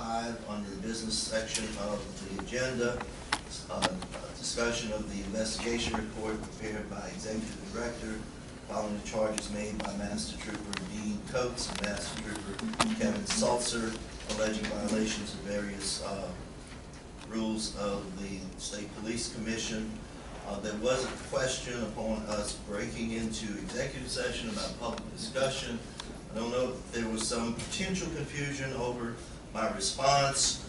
5 under the business section of the agenda. A discussion of the investigation report prepared by Executive Director following the charges made by Master Trooper Dean Coates and Master Trooper Kevin Salzer alleging violations of various rules of the State Police Commission. There was a question upon us breaking into executive session about public discussion. I don't know if there was some potential confusion over my response.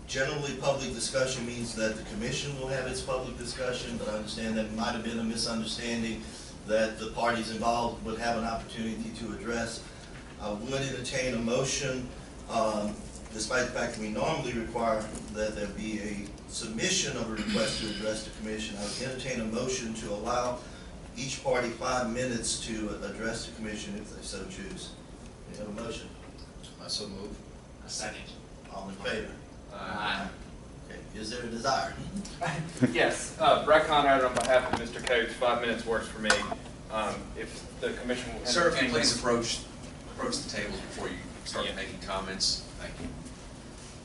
Generally, public discussion means that the commission will have its public discussion, but I understand that might have been a misunderstanding that the parties involved would have an opportunity to address. I would entertain a motion, despite the fact that we normally require that there be a submission of a request to address the commission. I would entertain a motion to allow each party 5 minutes to address the commission if they so choose. We have a motion. I so move. A second. All in favor? Aye. Okay. Is there a desire? Yes, Brett Conrad on behalf of Mr. Coates. 5 minutes works for me. If the commission will Sir, if you entertain please them. approach the table before you start making comments. Thank you.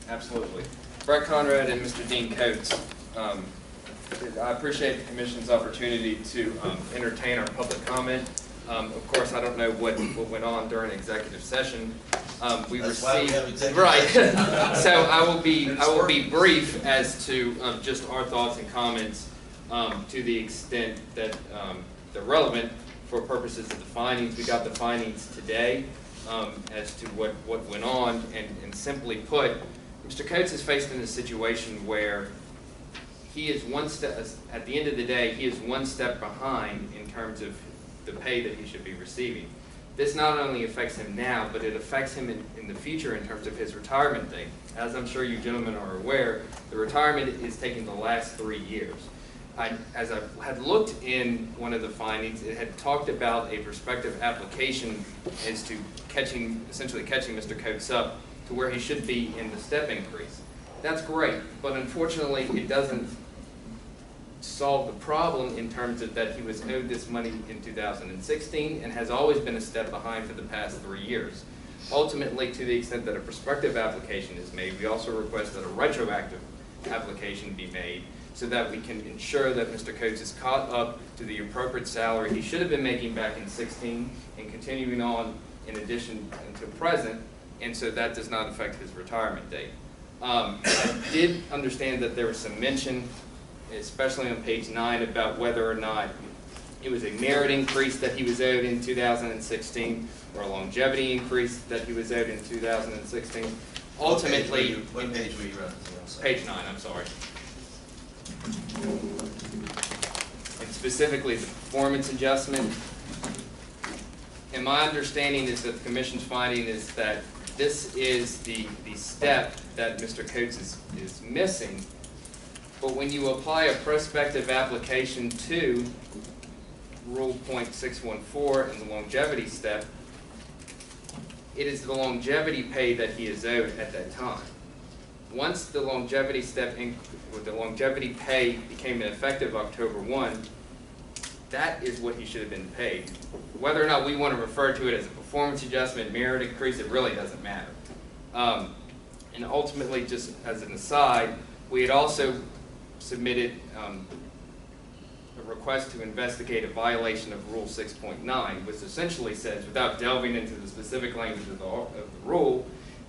Absolutely. Brett Conrad and Mr. Dean Coates. I appreciate the commission's opportunity to entertain our public comment. Of course, I don't know what went on during executive session. We That's received why we have executive right. session. So I will be brief as to just our thoughts and comments to the extent that they're relevant for purposes of the findings. We got the findings today as to what went on, and simply put, Mr. Coates is faced in a situation where he is one step, at the end of the day, he is one step behind in terms of the pay that he should be receiving. This not only affects him now, but it affects him in the future in terms of his retirement date. As I'm sure you gentlemen are aware, the retirement is taking the last 3 years. As I had looked in one of the findings, it had talked about a prospective application as to essentially catching Mr. Coates up to where he should be in the step increase. That's great, but unfortunately it doesn't solve the problem in terms of that he was owed this money in 2016 and has always been a step behind for the past 3 years. Ultimately, to the extent that a prospective application is made, we also request that a retroactive application be made so that we can ensure that Mr. Coates is caught up to the appropriate salary he should have been making back in 16 and continuing on in addition to present, and so that does not affect his retirement date. I did understand that there was some mention, especially on page 9, about whether or not it was a merit increase that he was owed in 2016 or a longevity increase that he was owed in 2016. Ultimately, what page were you referencing? page 9, I'm sorry. And specifically the performance adjustment. And my understanding is that the commission's finding is that this is the step that Mr. Coates is missing. But when you apply a prospective application to Rule .614 and the longevity step, it is the longevity pay that he is owed at that time. Once the longevity the longevity pay became effective October 1, that is what he should have been paid. Whether or not we want to refer to it as a performance adjustment, merit increase, it really doesn't matter. And ultimately, just as an aside, we had also submitted a request to investigate a violation of Rule 6.9, which essentially says, without delving into the specific language of the rule,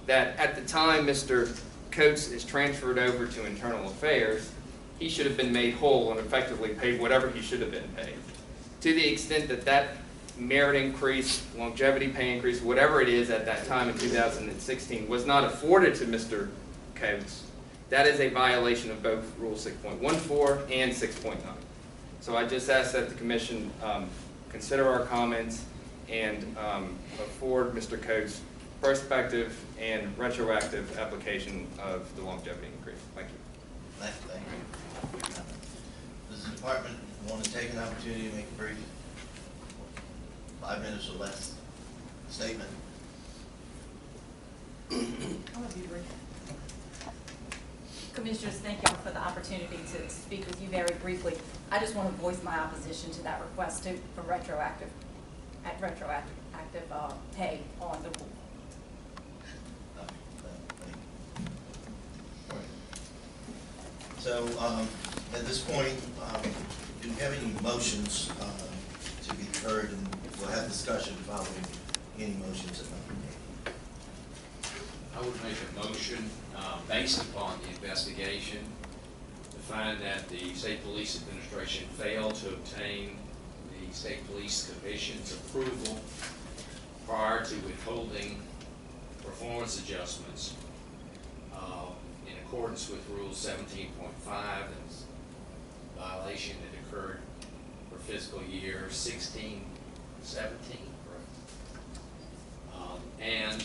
that at the time Mr. Coates is transferred over to Internal Affairs, he should have been made whole and effectively paid whatever he should have been paid. To the extent that that merit increase, longevity pay increase, whatever it is at that time in 2016, was not afforded to Mr. Coates, that is a violation of both Rule 6.14 and 6.9. So I just ask that the Commission consider our comments and afford Mr. Coates prospective and retroactive application of the longevity increase. Thank you. Thank you. Does the department want to take an opportunity to make a brief 5 minutes or less statement? I'll be brief. Commissioners, thank y'all for the opportunity to speak with you very briefly. I just want to voice my opposition to that request for retroactive pay on the rule. So, at this point, do you have any motions, to be heard, and we'll have discussion following any motions that might be made. I would make a motion, based upon the investigation, to find that the State Police Administration failed to obtain the State Police Commission's approval prior to withholding performance adjustments in accordance with Rule 17.5 and violation that occurred for fiscal year 16-17, and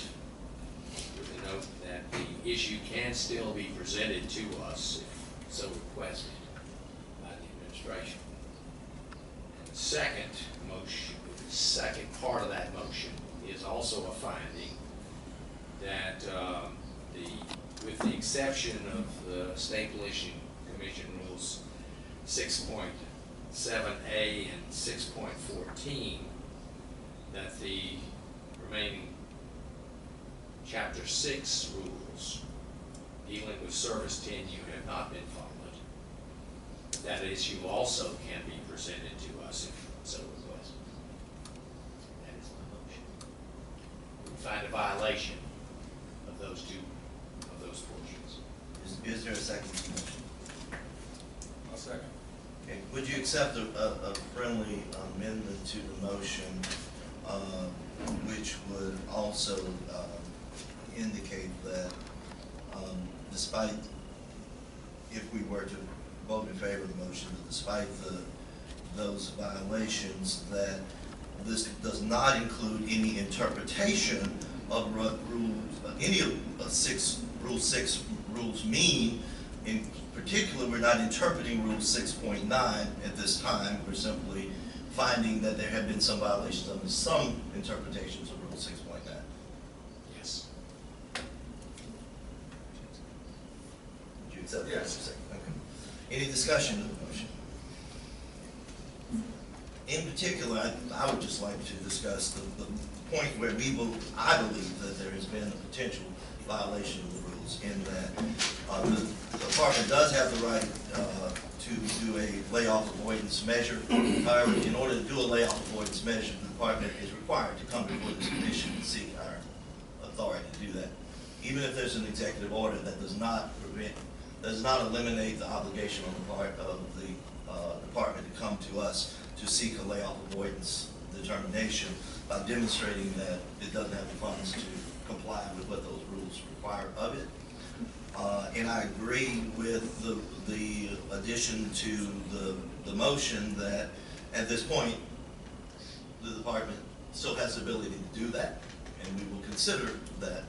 with the note that the issue can still be presented to us if so requested by the administration. And the second motion, the second part of that motion is also a finding that with the exception of the State Police Commission Rules 6.7A and 6.14, that the remaining Chapter 6 rules dealing with service tenure have not been followed. That issue also can be presented to us if so requested. That is my motion. We find a violation of those portions. Is there a second to the motion? I'll second. Okay, would you accept a friendly amendment to the motion, which would also indicate that despite, if we were to vote in favor of the motion, that despite those violations, that this does not include any interpretation of any of Rule 6 rules mean. In particular, we're not interpreting Rule 6.9 at this time. We're simply finding that there have been some violations under some interpretations of Rule 6.9. Yes. Would you accept that? Yes. Okay. Any discussion of the motion? In particular, I would just like to discuss the point where I believe that there has been a potential violation of the rules, in that the department does have the right to do a layoff avoidance measure. However, in order to do a layoff avoidance measure, the department is required to come before this commission and seek our authority to do that. Even if there's an executive order, that does not eliminate the obligation on the part of the department to come to us to seek a layoff avoidance determination by demonstrating that it doesn't have the funds to comply with what those rules require of it. And I agree with the addition to the motion that at this point, the department still has the ability to do that, and we will consider that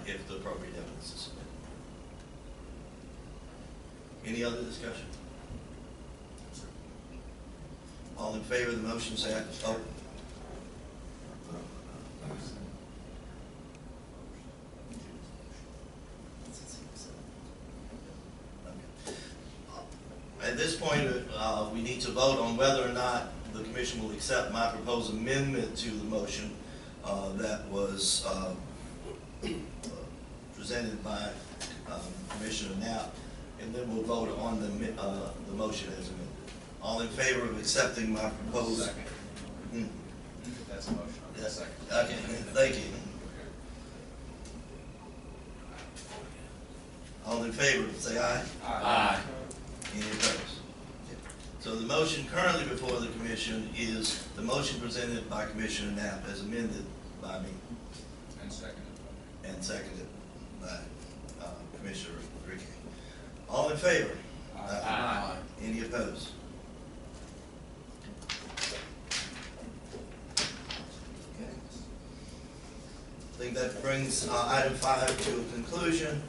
if the appropriate evidence is submitted. Any other discussion? All in favor of the motion, say aye. Oh. At this point, we need to vote on whether or not the commission will accept my proposed amendment to the motion that was presented by Commissioner Knapp, and then we'll vote on the motion as amended. All in favor of accepting my proposed? Second. That's a motion. I'll Yes. second. Okay, thank you. All in favor, say aye. Aye. Any opposed? So the motion currently before the commission is the motion presented by Commissioner Knapp as amended by me And seconded. and seconded by Commissioner Rickey. All in favor? Aye. Any opposed? Okay. I think that brings item 5 to a conclusion.